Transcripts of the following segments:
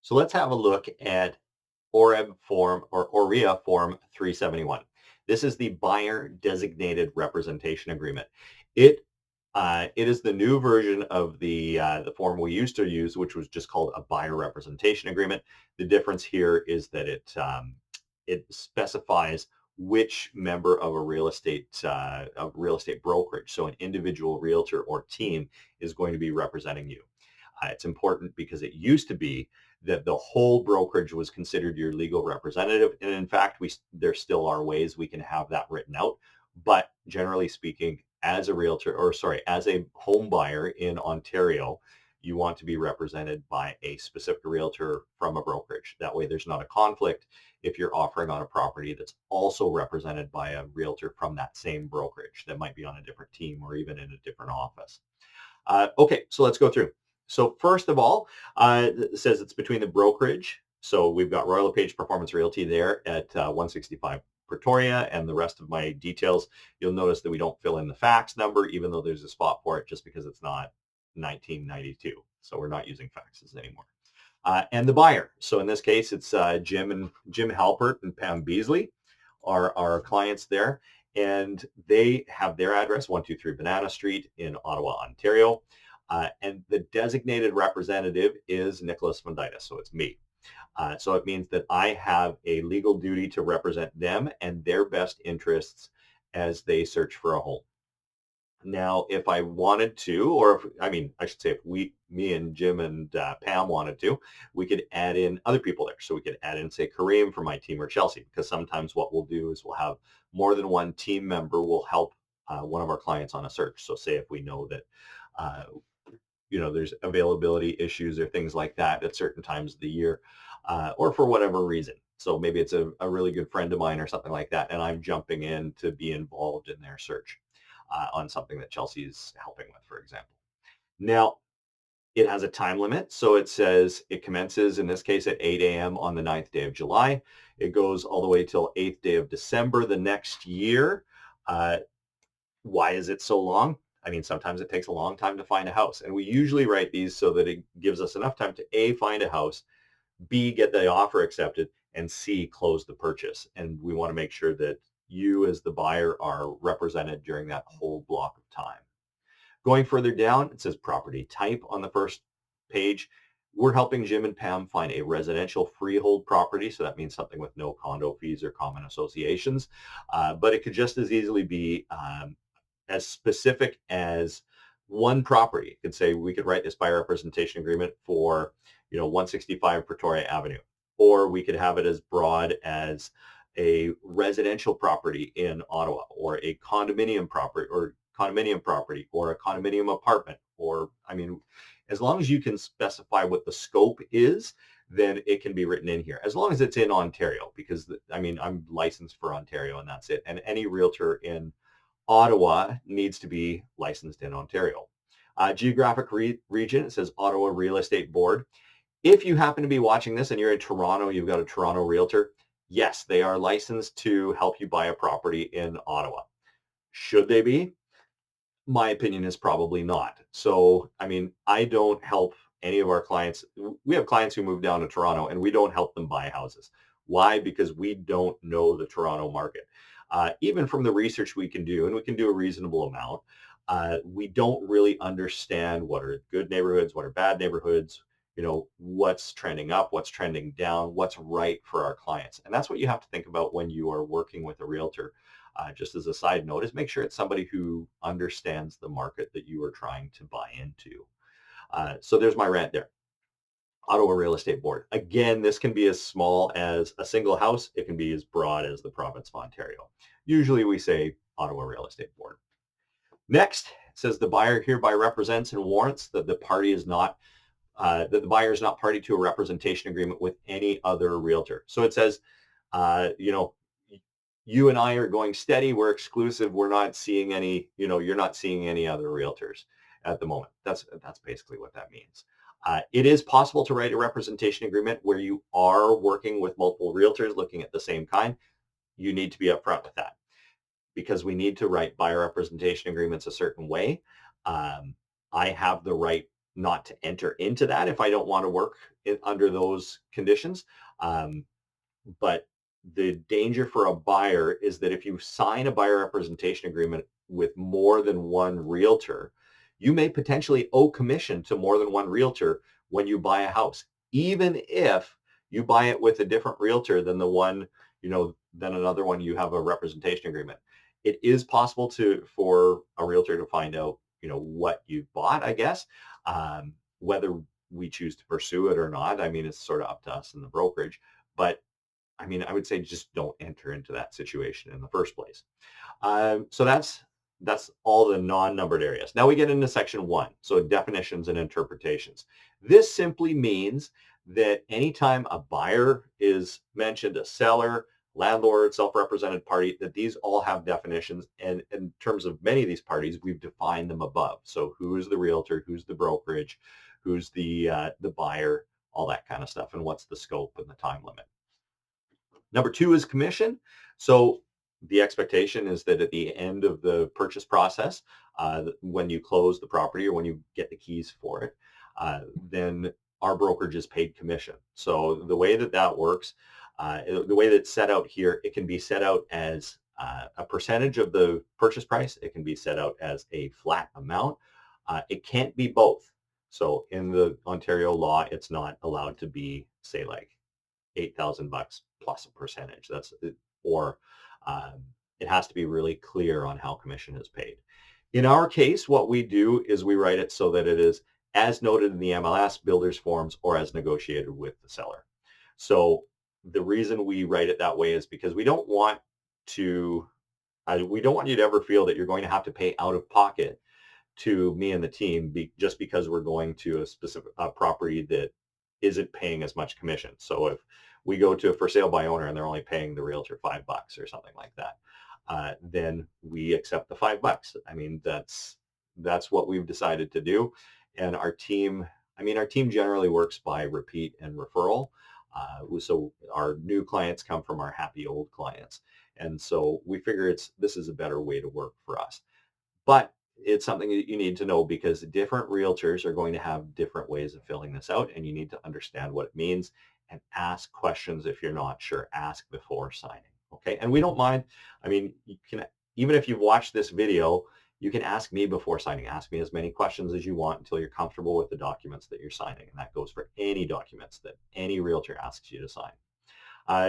So let's have a look at OREB form or OREA Form 371. This is the buyer designated representation agreement. It it is the new version of the form we used to use, which was just called a buyer representation agreement. The difference here is that it specifies which member of a real estate brokerage, so an individual realtor or team, is going to be representing you. It's important because it used to be that the whole brokerage was considered your legal representative, and in fact, we there still are ways we can have that written out. But generally speaking, as a realtor, or sorry, as a home buyer in Ontario, you want to be represented by a specific realtor from a brokerage. That way, there's not a conflict if you're offering on a property that's also represented by a realtor from that same brokerage that might be on a different team or even in a different office. Okay, so let's go through. So first of all, it says it's between the brokerage. So we've got Royal LePage Performance Realty there at 165 Pretoria, and the rest of my details. You'll notice that we don't fill in the fax number, even though there's a spot for it, just because it's not 1992. So we're not using faxes anymore. And the buyer. So in this case, it's Jim Halpert and Pam Beasley are our clients there, and they have their address 123 Banana Street in Ottawa, Ontario. And the designated representative is Nicholas Funditis, so it's me. So it means that I have a legal duty to represent them and their best interests as they search for a home. Now, if I wanted to, or if, I mean, I should say, if me and Jim and Pam wanted to, we could add in other people there. So we could add in, say, Kareem from my team or Chelsea, because sometimes what we'll do is we'll have more than one team member will help one of our clients on a search. So say if we know that, uh, there's availability issues or things like that at certain times of the year, or for whatever reason. So maybe it's a really good friend of mine or something like that, and I'm jumping in to be involved in their search on something that Chelsea's helping with, for example. Now, it has a time limit. So it says it commences, in this case, at 8 a.m. on the 9th day of July. It goes all the way till 8th day of December the next year. Uh, why is it so long? I mean, sometimes it takes a long time to find a house. And we usually write these so that it gives us enough time to A, find a house, B, get the offer accepted, and C, close the purchase. And we want to make sure that you as the buyer are represented during that whole block of time. Going further down, it says property type on the first page. We're helping Jim and Pam find a residential freehold property. So that means something with no condo fees or common associations. But it could just as easily be as specific as one property. It could say we could write this buyer representation agreement for 165 Pretoria Avenue, or we could have it as broad as a residential property in Ottawa, or a condominium property, or a condominium apartment, or I mean, as long as you can specify what the scope is, then it can be written in here, as long as it's in Ontario, because I mean, I'm licensed for Ontario and that's it. And any realtor in Ottawa needs to be licensed in Ontario. Geographic region, it says Ottawa Real Estate Board. If you happen to be watching this and you're in Toronto, you've got a Toronto realtor, yes, they are licensed to help you buy a property in Ottawa. Should they be? My opinion is probably not. So, I mean, I don't help any of our clients. We have clients who move down to Toronto and we don't help them buy houses. Why? Because we don't know the Toronto market. Even from the research we can do, and we can do a reasonable amount, we don't really understand what are good neighborhoods, what are bad neighborhoods, what's trending up, what's trending down, what's right for our clients. And that's what you have to think about when you are working with a realtor. Just as a side note, is make sure it's somebody who understands the market that you are trying to buy into. So there's my rant there. Ottawa Real Estate Board. Again, this can be as small as a single house. It can be as broad as the province of Ontario. Usually we say Ottawa Real Estate Board. Next, it says the buyer hereby represents and warrants that the buyer is not party to a representation agreement with any other realtor. So it says, you know, you and I are going steady. We're exclusive. We're not seeing any, you're not seeing any other realtors at the moment. That's basically what that means. It is possible to write a representation agreement where you are working with multiple realtors looking at the same kind. You need to be upfront with that because we need to write buyer representation agreements a certain way. I have the right not to enter into that if I don't want to work under those conditions. Um, but the danger for a buyer is that if you sign a buyer representation agreement with more than one realtor, you may potentially owe commission to more than one realtor when you buy a house, even if you buy it with a different realtor than the one, than another one you have a representation agreement. It is possible for a realtor to find out, what you bought, I guess. Whether we choose to pursue it or not, I mean, it's sort of up to us in the brokerage. But I mean, I would say just don't enter into that situation in the first place. So that's all the non-numbered areas. Now we get into section 1, so definitions and interpretations. This simply means that anytime a buyer is mentioned, a seller, landlord, self-represented party, that these all have definitions. And in terms of many of these parties, we've defined them above. So who is the realtor, who's the brokerage, who's the buyer, all that kind of stuff, and what's the scope and the time limit. Number 2 is commission. So the expectation is that at the end of the purchase process, when you close the property or when you get the keys for it, then our brokerage is paid commission. So the way that works, the way that's set out here, it can be set out as a percentage of the purchase price. It can be set out as a flat amount. It can't be both. So in the Ontario law, it's not allowed to be, say, like $8,000 plus a percentage. Or it has to be really clear on how commission is paid. In our case, what we do is we write it so that it is as noted in the MLS, builder's forms, or as negotiated with the seller. So the reason we write it that way is because we don't want to, we don't want you to ever feel that you're going to have to pay out of pocket to me and the team just because we're going to a specific property that isn't paying as much commission. So if we go to a for sale by owner and they're only paying the realtor $5 or something like that, then we accept the $5. I mean, that's what we've decided to do. And our team, our team generally works by repeat and referral. So our new clients come from our happy old clients. And so we figure this is a better way to work for us. But it's something that you need to know because different realtors are going to have different ways of filling this out, and you need to understand what it means and ask questions if you're not sure. Ask before signing. Okay. And we don't mind. I mean, you can, even if you've watched this video, you can ask me before signing. Ask me as many questions as you want until you're comfortable with the documents that you're signing. And that goes for any documents that any realtor asks you to sign.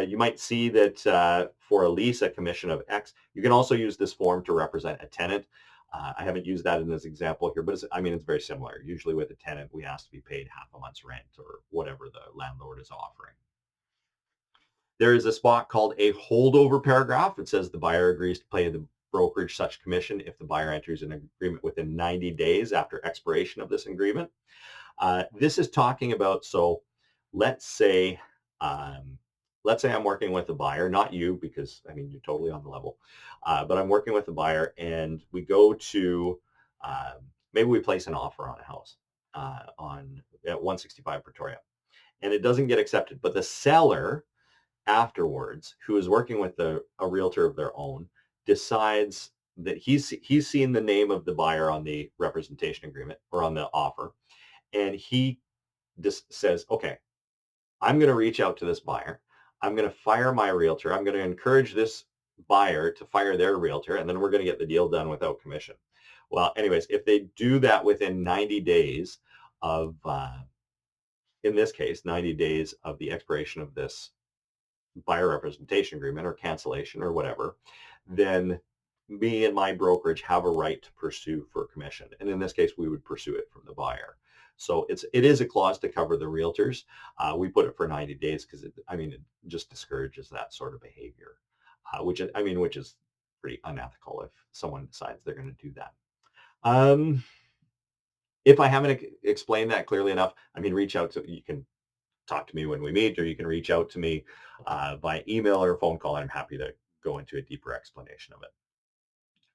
You might see that for a lease, a commission of X. You can also use this form to represent a tenant. I haven't used that in this example here, but it's very similar. Usually with a tenant, we ask to be paid half a month's rent or whatever the landlord is offering. There is a spot called a holdover paragraph. It says the buyer agrees to pay the brokerage such commission if the buyer enters an agreement within 90 days after expiration of this agreement. This is talking about, so let's say, I'm working with a buyer, not you, because you're totally on the level, but I'm working with a buyer and we go to, maybe we place an offer on a house at 165 Pretoria and it doesn't get accepted, but the seller afterwards, who is working with a realtor of their own, decides that he's seen the name of the buyer on the representation agreement or on the offer, and he just says, okay, I'm going to reach out to this buyer. I'm going to fire my realtor. I'm going to encourage this buyer to fire their realtor, and then we're going to get the deal done without commission. Well, anyways, if they do that within 90 days of, in this case, 90 days of the expiration of this buyer representation agreement or cancellation or whatever, then me and my brokerage have a right to pursue for commission. And in this case, we would pursue it from the buyer. So it is a clause to cover the realtors. We put it for 90 days because it just discourages that sort of behavior, which is pretty unethical if someone decides they're going to do that. If I haven't explained that clearly enough, reach out to, you can talk to me when we meet, or you can reach out to me by email or phone call, and I'm happy to go into a deeper explanation of it.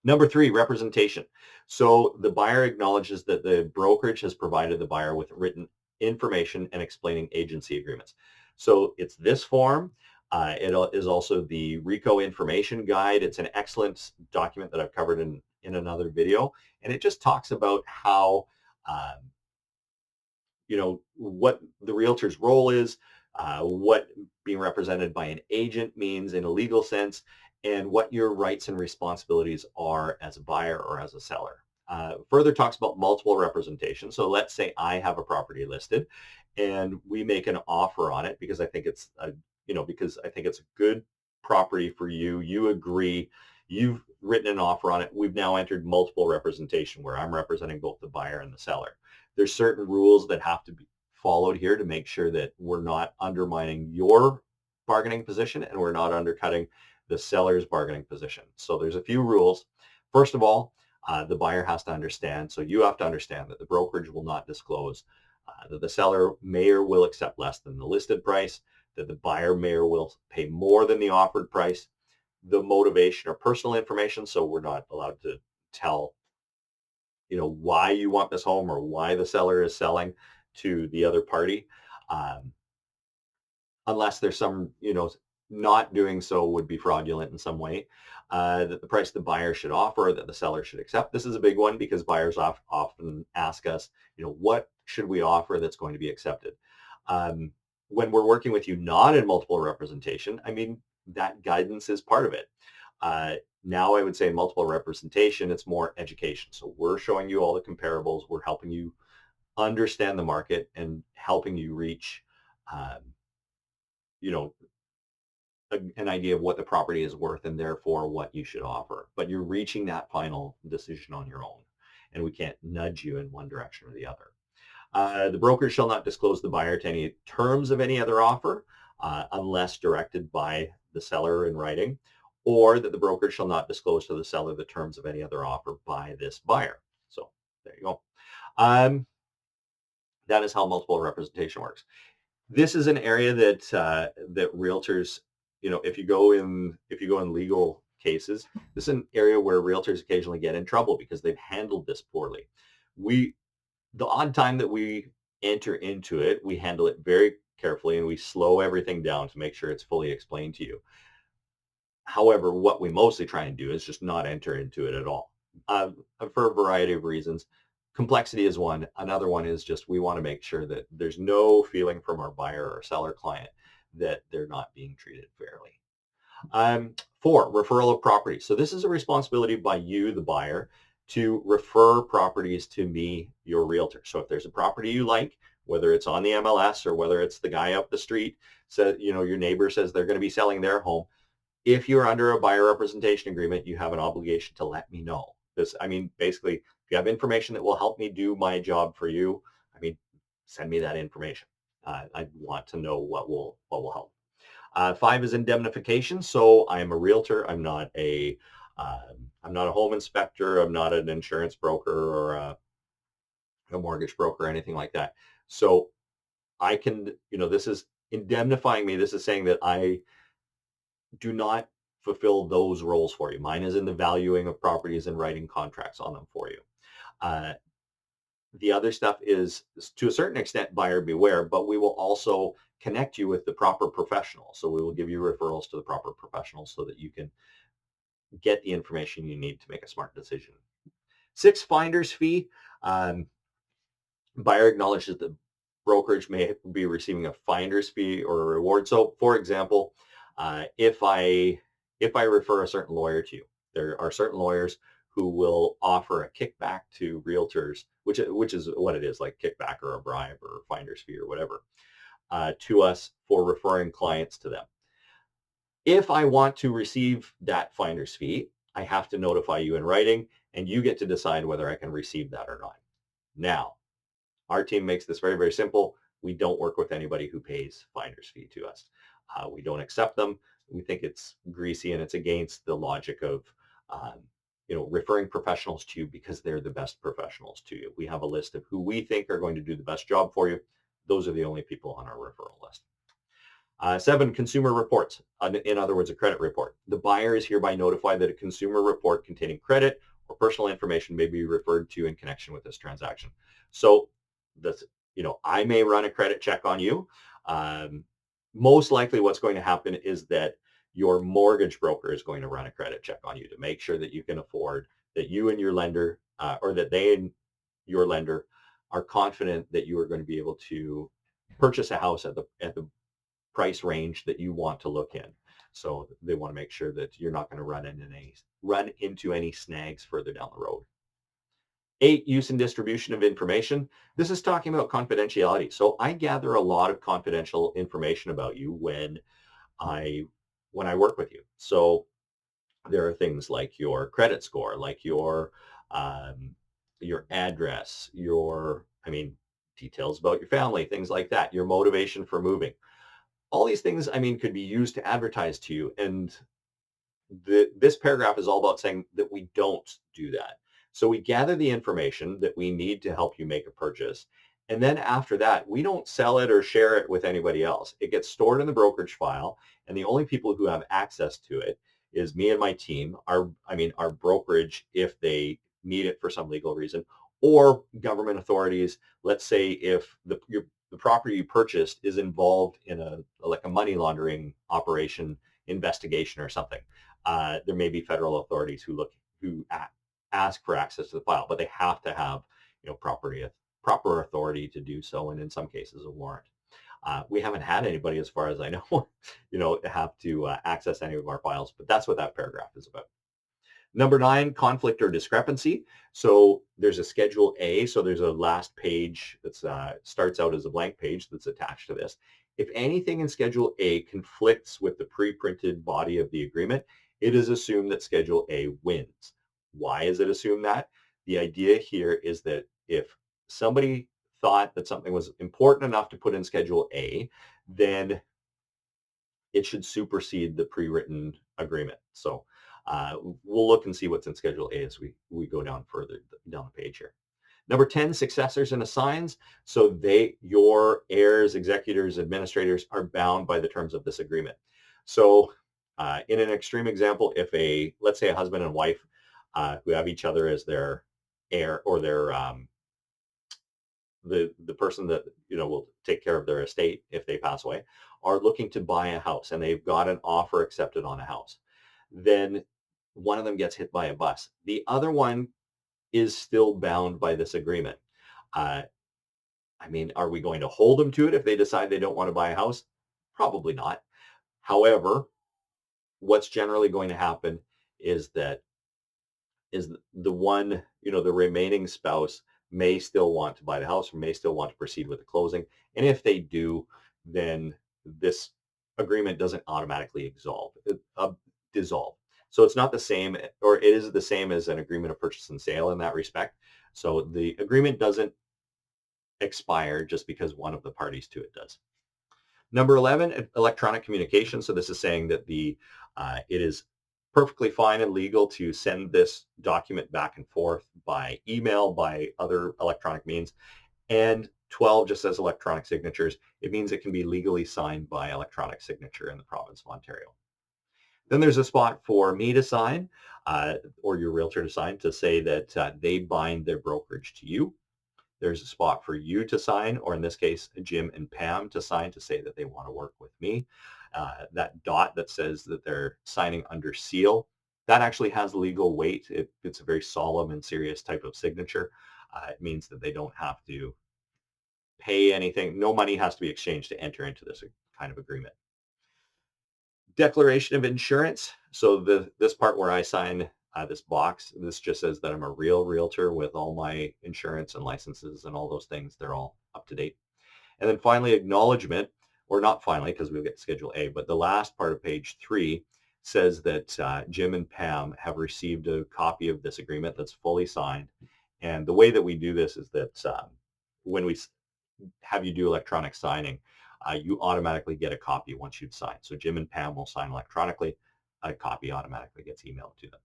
Number 3, representation. So the buyer acknowledges that the brokerage has provided the buyer with written information and explaining agency agreements. So it's this form. It is also the RICO information guide. It's an excellent document that I've covered in another video. And it just talks about how what the realtor's role is, what being represented by an agent means in a legal sense, and what your rights and responsibilities are as a buyer or as a seller. Further talks about multiple representation. So let's say I have a property listed and we make an offer on it because I think it's because I think it's a good property for you. You agree, you've written an offer on it. We've now entered multiple representation where I'm representing both the buyer and the seller. There's certain rules that have to be followed here to make sure that we're not undermining your bargaining position and we're not undercutting the seller's bargaining position. So there's a few rules. First of all, the buyer has to understand. So you have to understand that the brokerage will not disclose that the seller may or will accept less than the listed price, that the buyer may or will pay more than the offered price, the motivation or personal information. So we're not allowed to tell why you want this home or why the seller is selling to the other party, um, unless there's some not doing so would be fraudulent in some way. That the price the buyer should offer, that the seller should accept. This is a big one because buyers often ask us, what should we offer that's going to be accepted. um, when we're working with you not in multiple representation, I mean, that guidance is part of it. uh, Now I would say in multiple representation, it's more education. So we're showing you all the comparables. We're helping you understand the market and helping you reach, um, you know, an idea of what the property is worth and therefore what you should offer. But you're reaching that final decision on your own, and we can't nudge you in one direction or the other. The broker shall not disclose the buyer to any terms of any other offer unless directed by the seller in writing, or that the broker shall not disclose to the seller the terms of any other offer by this buyer. So there you go. Um, that is how multiple representation works. This is an area that realtors, if you go in legal cases, this is an area where realtors occasionally get in trouble because they've handled this poorly. We The odd time that we enter into it, we handle it very carefully and we slow everything down to make sure it's fully explained to you. However, what we mostly try and do is just not enter into it at all, for a variety of reasons. Complexity is one. Another one is just we want to make sure that there's no feeling from our buyer or seller client that they're not being treated fairly. 4, referral of properties. So this is a responsibility by you, the buyer, to refer properties to me, your realtor. So if there's a property you like, whether it's on the MLS or whether it's the guy up the street, so your neighbor says they're going to be selling their home. If you're under a buyer representation agreement, you have an obligation to let me know. Basically, if you have information that will help me do my job for you, I mean, send me that information. I want to know what will help. 5 is indemnification. So I am a realtor. I'm not a home inspector. I'm not an insurance broker or a mortgage broker or anything like that. So I can, this is indemnifying me. This is saying that I do not fulfill those roles for you. Mine is in the valuing of properties and writing contracts on them for you. Uh, the other stuff is to a certain extent buyer beware, but we will also connect you with the proper professionals. So we will give you referrals to the proper professionals so that you can get the information you need to make a smart decision. 6, finder's fee. Um, Buyer acknowledges that brokerage may be receiving a finder's fee or a reward. So, for example, if I refer a certain lawyer to you, there are certain lawyers who will offer a kickback to realtors, which is what it is, like kickback or a bribe or a finder's fee or whatever, to us for referring clients to them. If I want to receive that finder's fee, I have to notify you in writing, and you get to decide whether I can receive that or not. Now, our team makes this very, very simple. We don't work with anybody who pays finder's fee to us. We don't accept them. We think it's greasy and it's against the logic of, um, referring professionals to you because they're the best professionals to you. We have a list of who we think are going to do the best job for you. Those are the only people on our referral list. 7, consumer reports. In other words, a credit report. The buyer is hereby notified that a consumer report containing credit or personal information may be referred to in connection with this transaction. So that's, I may run a credit check on you. Um, Most likely what's going to happen is that your mortgage broker is going to run a credit check on you to make sure that you can afford, that you and your lender, or that they and your lender are confident that you are going to be able to purchase a house at the price range that you want to look in. So they want to make sure that you're not going to run into any snags further down the road. 8, use and distribution of information. This is talking about confidentiality. So I gather a lot of confidential information about you I when I work with you. So there are things like your credit score, like um, your address, details about your family, things like that, your motivation for moving. All these things, could be used to advertise to you. And this paragraph is all about saying that we don't do that. So we gather the information that we need to help you make a purchase. And then after that, we don't sell it or share it with anybody else. It gets stored in the brokerage file. And the only people who have access to it is me and my team, our brokerage, if they need it for some legal reason, or government authorities. Let's say if the property you purchased is involved in a money laundering operation investigation or something, there may be federal authorities who ask for access to the file, but they have to have proper authority to do so, and in some cases a warrant. We haven't had anybody, as far as I know, have to access any of our files, but that's what that paragraph is about. Number 9, conflict or discrepancy. So there's a Schedule A. So there's a last page that starts out as a blank page that's attached to this. If anything in Schedule A conflicts with the pre-printed body of the agreement, it is assumed that Schedule A wins. Why is it assumed that? The idea here is that if somebody thought that something was important enough to put in Schedule A, then it should supersede the pre-written agreement. So we'll look and see what's in Schedule A as we go down further down the page here. Number 10, successors and assigns. So your heirs, executors, administrators are bound by the terms of this agreement. So in an extreme example, if let's say a husband and wife who have each other as their heir, or their the person that will take care of their estate if they pass away, are looking to buy a house and they've got an offer accepted on a house, then one of them gets hit by a bus. The other one is still bound by this agreement. Uh, are we going to hold them to it if they decide they don't want to buy a house? Probably not. However, what's generally going to happen is that the one, the remaining spouse may still want to buy the house or may still want to proceed with the closing. And if they do, then this agreement doesn't automatically dissolve. So it's not the same, or it is the same as an agreement of purchase and sale in that respect. So the agreement doesn't expire just because one of the parties to it does. Number 11, electronic communication. So this is saying that it is perfectly fine and legal to send this document back and forth by email, by other electronic means. And 12 just says electronic signatures. It means it can be legally signed by electronic signature in the province of Ontario. Then there's a spot for me to sign, or your realtor to sign, to say that they bind their brokerage to you. There's a spot for you to sign, or in this case, Jim and Pam to sign, to say that they want to work with me. That dot that says that they're signing under seal, that actually has legal weight. It's a very solemn and serious type of signature. It means that they don't have to pay anything. No money has to be exchanged to enter into this kind of agreement. Declaration of insurance. So this part where I sign this box, this just says that I'm a real realtor with all my insurance and licenses and all those things. They're all up to date. And then finally, acknowledgement, or not finally, because we'll get Schedule A, but the last part of page 3 says that Jim and Pam have received a copy of this agreement that's fully signed. And the way that we do this is that when we have you do electronic signing, you automatically get a copy once you've signed. So Jim and Pam will sign electronically. A copy automatically gets emailed to them.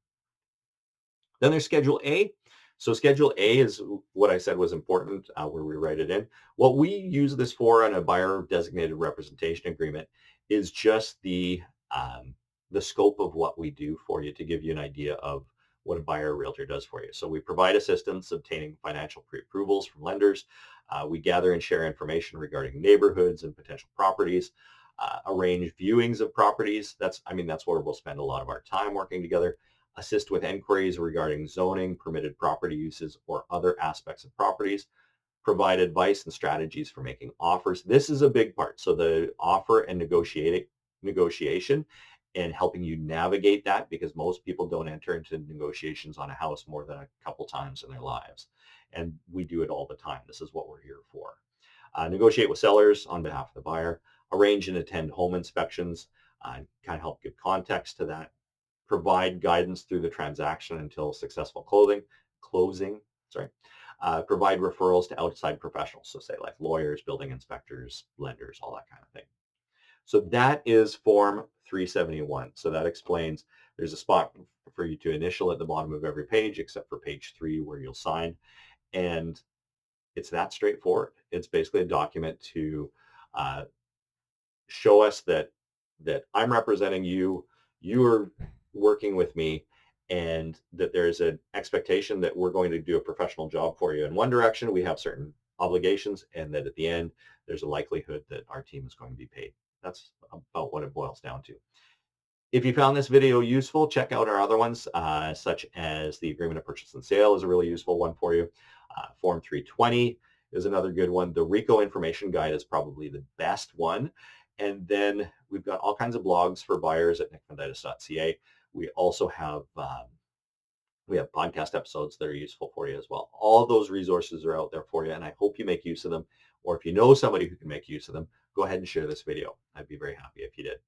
Then there's Schedule A. So Schedule A is what I said was important, where we write it in. What we use this for on a buyer designated representation agreement is just the scope of what we do for you, to give you an idea of what a buyer realtor does for you. So we provide assistance obtaining financial pre-approvals from lenders. We gather and share information regarding neighborhoods and potential properties, arrange viewings of properties. That's where we'll spend a lot of our time working together. Assist with inquiries regarding zoning, permitted property uses, or other aspects of properties. provide advice and strategies for making offers. This is a big part. So the offer and negotiation and helping you navigate that, because most people don't enter into negotiations on a house more than a couple times in their lives. And we do it all the time. This is what we're here for. Negotiate with sellers on behalf of the buyer, arrange and attend home inspections, kind of help give context to that, provide guidance through the transaction until successful closing, sorry, provide referrals to outside professionals, so say like lawyers, building inspectors, lenders, all that kind of thing. So that is Form 371. So that explains there's a spot for you to initial at the bottom of every page, except for page 3 where you'll sign. And it's that straightforward. It's basically a document to uh, show us that I'm representing you, you are working with me, and that there's an expectation that we're going to do a professional job for you in one direction. We have certain obligations, and that at the end, there's a likelihood that our team is going to be paid. That's about what it boils down to. If you found this video useful, check out our other ones, such as the Agreement of Purchase and Sale is a really useful one for you. Form 320 is another good one. The RICO Information Guide is probably the best one. And then we've got all kinds of blogs for buyers at nickfunditis.ca. We also have podcast episodes that are useful for you as well. All those resources are out there for you, and I hope you make use of them. Or if you know somebody who can make use of them, go ahead and share this video. I'd be very happy if you did.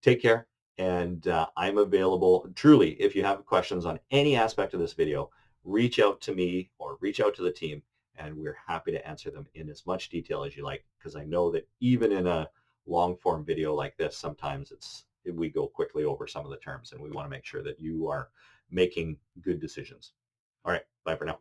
Take care, and I'm available. Truly, if you have questions on any aspect of this video, reach out to me or reach out to the team, and we're happy to answer them in as much detail as you like, because I know that even in a long form video like this, sometimes we go quickly over some of the terms, and we want to make sure that you are making good decisions. All right, bye for now.